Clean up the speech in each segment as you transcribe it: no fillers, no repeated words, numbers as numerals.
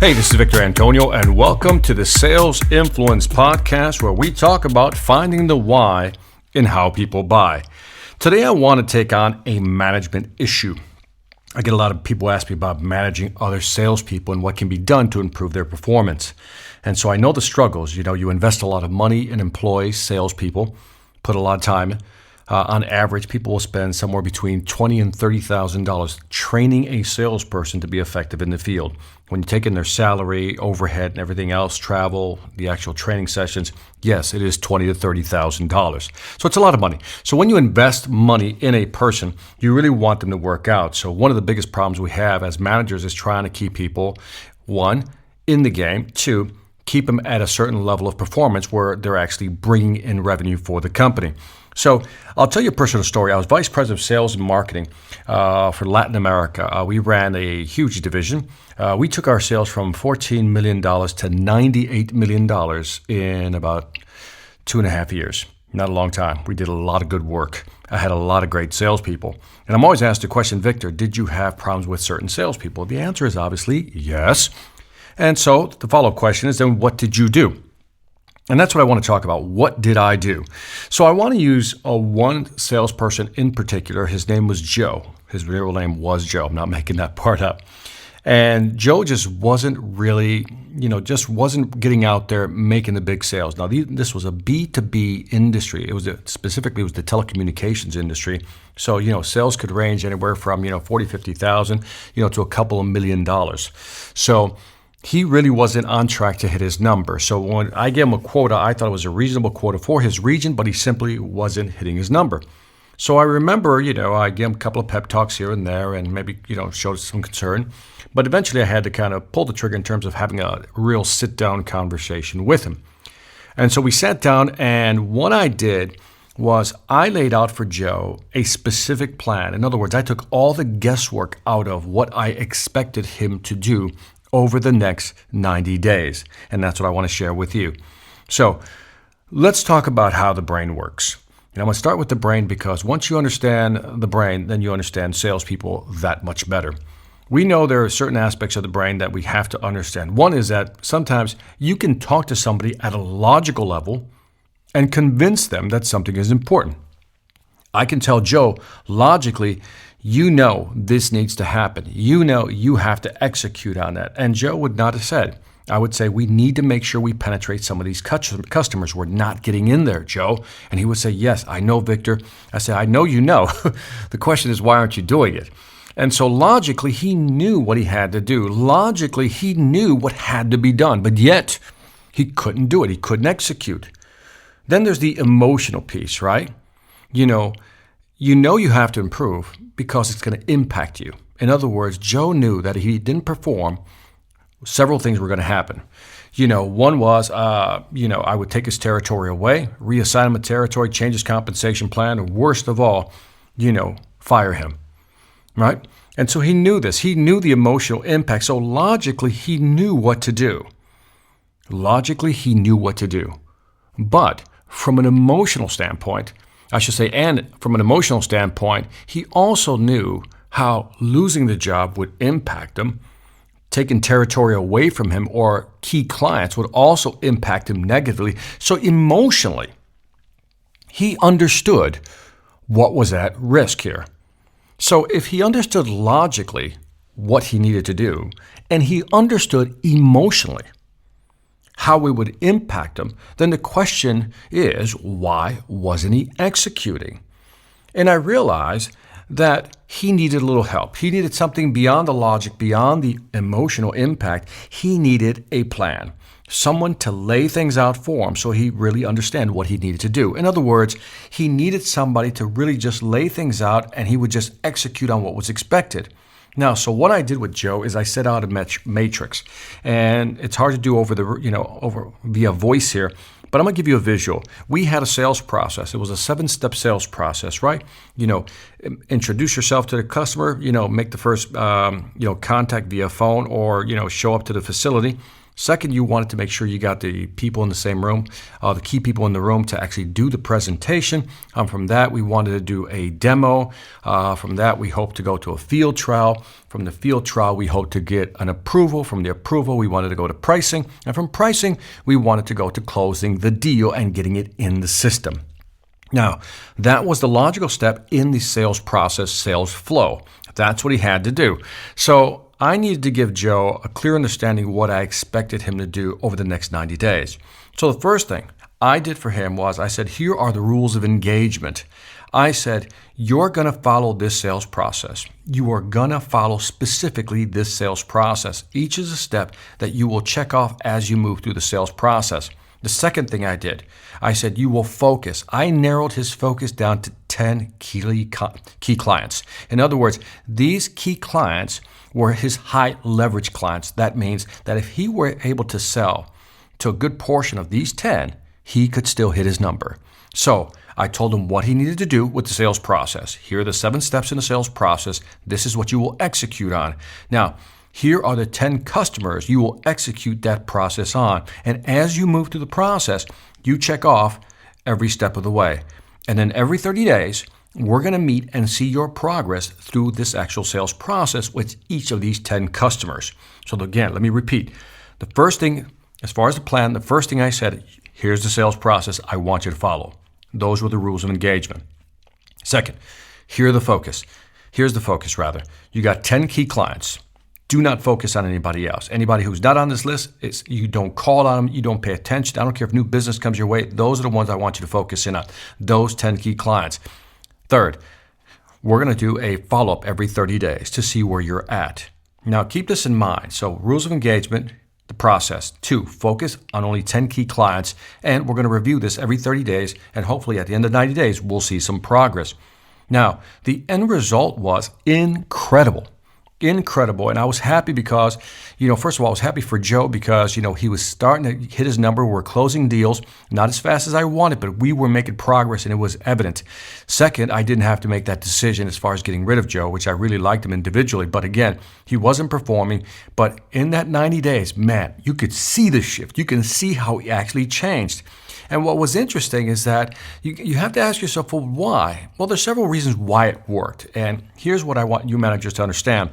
Hey, this is Victor Antonio, and welcome to the Sales Influence Podcast, where we talk about finding the why in how people buy. Today, I want to take on a management issue. I get a lot of people ask me about managing other salespeople and what can be done to improve their performance. And so I know the struggles. You invest a lot of money in employees, salespeople, put a lot of time. On average, people will spend somewhere between $20,000 and $30,000 training a salesperson to be effective in the field. When you take in their salary, overhead, and everything else, travel, the actual training sessions, yes, it is $20,000 to $30,000. So it's a lot of money. So when you invest money in a person, you really want them to work out. So one of the biggest problems we have as managers is trying to keep people, one, in the game, two, keep them at a certain level of performance where they're actually bringing in revenue for the company. So I'll tell you a personal story. I was vice president of sales and marketing for Latin America. We ran a huge division. We took our sales from $14 million to $98 million in about 2.5 years. Not a long time. We did a lot of good work. I had a lot of great salespeople. And I'm always asked the question, Victor, did you have problems with certain salespeople? The answer is obviously yes. And so the follow-up question is, then what did you do? And that's what I want to talk about. What did I do? So I want to use one salesperson in particular. His name was Joe. His real name was Joe. I'm not making that part up. And Joe just wasn't really, just wasn't getting out there making the big sales. Now, this was a B2B industry. Specifically, it was the telecommunications industry. So, sales could range anywhere from, 40, 50,000, to a couple of $1 million. So he really wasn't on track to hit his number. So when I gave him a quota, I thought it was a reasonable quota for his region, but he simply wasn't hitting his number. So I remember, I gave him a couple of pep talks here and there and maybe, showed some concern. But eventually I had to kind of pull the trigger in terms of having a real sit-down conversation with him. And so we sat down, and what I did was I laid out for Joe a specific plan. In other words, I took all the guesswork out of what I expected him to do over the next 90 days. And that's what I want to share with you. So let's talk about how the brain works. And I'm going to start with the brain because once you understand the brain, then you understand salespeople that much better. We know there are certain aspects of the brain that we have to understand. One is that sometimes you can talk to somebody at a logical level and convince them that something is important. I can tell Joe logically, this needs to happen. You have to execute on that. And Joe would not have said, I would say, we need to make sure we penetrate some of these customers. We're not getting in there, Joe. And he would say, yes, I know, Victor. I say, I know you know. The question is, why aren't you doing it? And so logically, he knew what he had to do. Logically, he knew what had to be done, but yet he couldn't do it. He couldn't execute. Then there's the emotional piece, right? You have to improve because it's going to impact you. In other words, Joe knew that if he didn't perform, several things were going to happen. One was, I would take his territory away, reassign him a territory, change his compensation plan, and worst of all, fire him, right? And so he knew this. He knew the emotional impact. So logically, he knew what to do. But from an emotional standpoint, and from an emotional standpoint, he also knew how losing the job would impact him. Taking territory away from him or key clients would also impact him negatively. So emotionally, he understood what was at risk here. So if he understood logically what he needed to do, and he understood emotionally how it would impact him, then the question is, why wasn't he executing? And I realized that he needed a little help. He needed something beyond the logic, beyond the emotional impact. He needed a plan, someone to lay things out for him so he really understand what he needed to do. In other words, he needed somebody to really just lay things out and he would just execute on what was expected. Now, so what I did with Joe is I set out a matrix, and it's hard to do over via voice here, but I'm going to give you a visual. We had a sales process. It was a 7-step sales process, right? Introduce yourself to the customer, make the first, contact via phone or, show up to the facility. Second, you wanted to make sure you got the people in the same room, the key people in the room to actually do the presentation. From that, we wanted to do a demo. From that, we hope to go to a field trial. From the field trial, we hope to get an approval. From the approval, we wanted to go to pricing. And from pricing, we wanted to go to closing the deal and getting it in the system. Now, that was the logical step in the sales process, sales flow. That's what he had to do. So I needed to give Joe a clear understanding of what I expected him to do over the next 90 days. So the first thing I did for him was I said, here are the rules of engagement. I said, you're going to follow this sales process. You are going to follow specifically this sales process. Each is a step that you will check off as you move through the sales process. The second thing I did, I said, you will focus. I narrowed his focus down to 10 key clients. In other words, these key clients were his high leverage clients. That means that if he were able to sell to a good portion of these 10, he could still hit his number. So I told him what he needed to do with the sales process. Here are the 7 steps in the sales process. This is what you will execute on. Now, here are the 10 customers you will execute that process on. And as you move through the process, you check off every step of the way. And then every 30 days, we're going to meet and see your progress through this actual sales process with each of these 10 customers. So again, let me repeat. The first thing, as far as the plan, the first thing I said, here's the sales process I want you to follow. Those were the rules of engagement. Second, here's the focus. You got 10 key clients. Do not focus on anybody else. Anybody who's not on this list, you don't call on them, you don't pay attention. I don't care if new business comes your way. Those are the ones I want you to focus in on, those 10 key clients. Third, we're going to do a follow-up every 30 days to see where you're at. Now, keep this in mind. So rules of engagement, the process. 2, focus on only 10 key clients. And we're going to review this every 30 days. And hopefully at the end of 90 days, we'll see some progress. Now, the end result was incredible. And I was happy because, first of all, I was happy for Joe because, he was starting to hit his number. We're closing deals, not as fast as I wanted, but we were making progress and it was evident. Second, I didn't have to make that decision as far as getting rid of Joe, which I really liked him individually. But again, he wasn't performing. But in that 90 days, man, you could see the shift. You can see how he actually changed. And what was interesting is that you have to ask yourself, well, why? Well, there's several reasons why it worked. And here's what I want you managers to understand.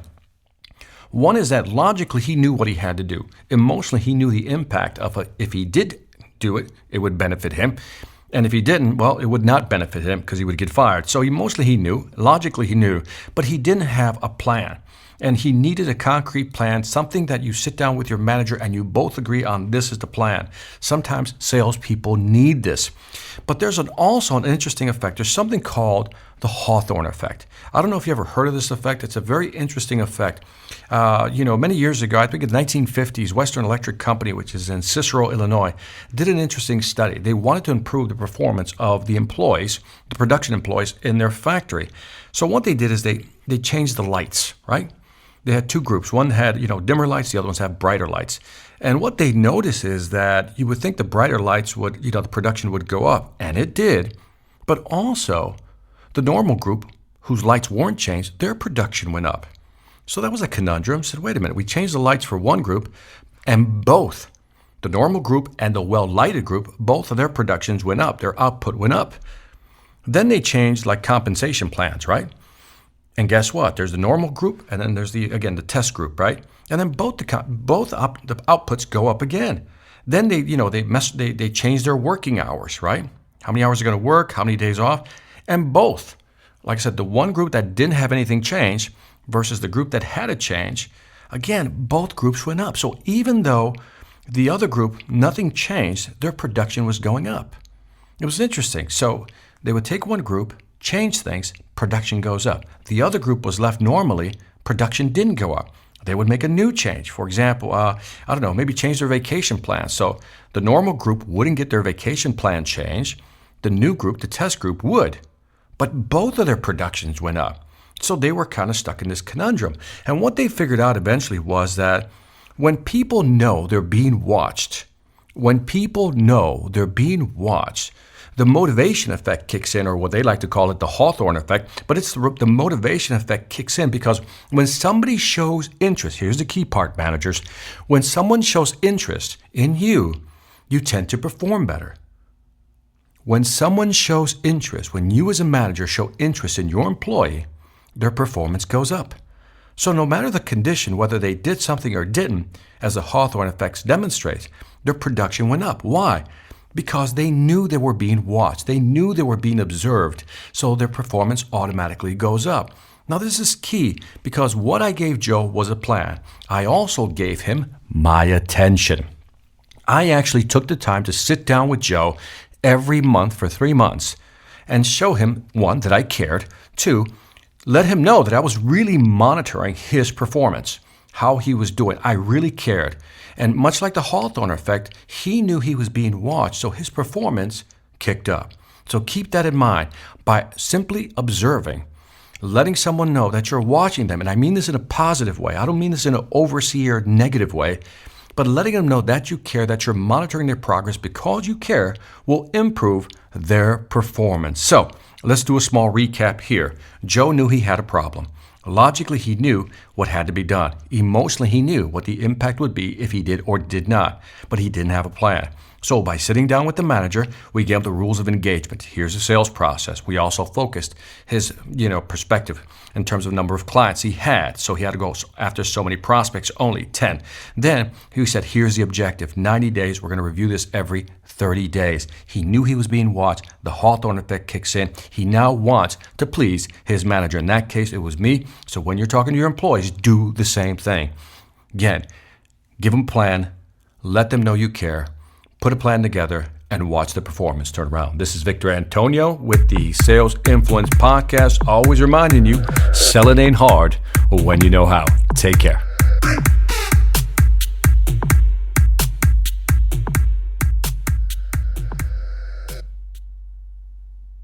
One is that logically he knew what he had to do. Emotionally, he knew the impact of if he did do it, it would benefit him. And if he didn't, well, it would not benefit him because he would get fired. So emotionally he knew, logically he knew, but he didn't have a plan. And he needed a concrete plan, something that you sit down with your manager and you both agree on this is the plan. Sometimes salespeople need this. But there's also an interesting effect. There's something called the Hawthorne Effect. I don't know if you ever heard of this effect. It's a very interesting effect. Many years ago, I think in the 1950s, Western Electric Company, which is in Cicero, Illinois, did an interesting study. They wanted to improve the performance of the employees, the production employees in their factory. So what they did is they changed the lights, right? They had 2 groups. One had, dimmer lights. The other ones had brighter lights. And what they noticed is that you would think the brighter lights would, the production would go up. And it did. But also, the normal group whose lights weren't changed, their production went up. So that was a conundrum. Said, wait a minute. We changed the lights for one group, and both, the normal group and the well-lighted group, both of their productions went up. Their output went up. Then they changed like compensation plans, right? And guess what? There's the normal group, and then there's the test group, right? And then both the outputs go up again. Then they change their working hours, right? How many hours are going to work? How many days off? And both, like I said, the one group that didn't have anything change versus the group that had a change, again, both groups went up. So even though the other group, nothing changed, their production was going up. It was interesting. So they would take one group, change things, production goes up. The other group was left normally, production didn't go up. They would make a new change. For example, maybe change their vacation plan. So the normal group wouldn't get their vacation plan changed. The new group, the test group, would. But both of their productions went up. So they were kind of stuck in this conundrum. And what they figured out eventually was that when people know they're being watched, the motivation effect kicks in, or what they like to call it, the Hawthorne Effect. But it's the motivation effect kicks in because when somebody shows interest, here's the key part, managers. When someone shows interest in you, you tend to perform better. When someone shows interest, when you as a manager show interest in your employee, their performance goes up. So no matter the condition, whether they did something or didn't, as the Hawthorne Effects demonstrates, their production went up. Why? Because they knew they were being watched. They knew they were being observed. So their performance automatically goes up. Now this is key because what I gave Joe was a plan. I also gave him my attention. I actually took the time to sit down with Joe every month for 3 months and show him, one, that I cared, two, let him know that I was really monitoring his performance, how he was doing. I really cared. And much like the Hawthorne Effect, he knew he was being watched, so his performance kicked up. So keep that in mind. By simply observing, letting someone know that you're watching them, and I mean this in a positive way. I don't mean this in an overseer negative way, but letting them know that you care, that you're monitoring their progress because you care will improve their performance. So let's do a small recap here. Joe knew he had a problem. Logically, he knew what had to be done. Emotionally, he knew what the impact would be if he did or did not, but he didn't have a plan. So by sitting down with the manager, we gave him the rules of engagement. Here's the sales process. We also focused his, perspective in terms of number of clients he had. So he had to go after so many prospects, only 10. Then he said, here's the objective. 90 days, we're going to review this every 30 days. He knew he was being watched. The Hawthorne Effect kicks in. He now wants to please his manager. In that case, it was me. So when you're talking to your employees, do the same thing. Again, give them a plan. Let them know you care. Put a plan together and watch the performance turn around. This is Victor Antonio with the Sales Influence Podcast, always reminding you, sell it ain't hard when you know how. Take care.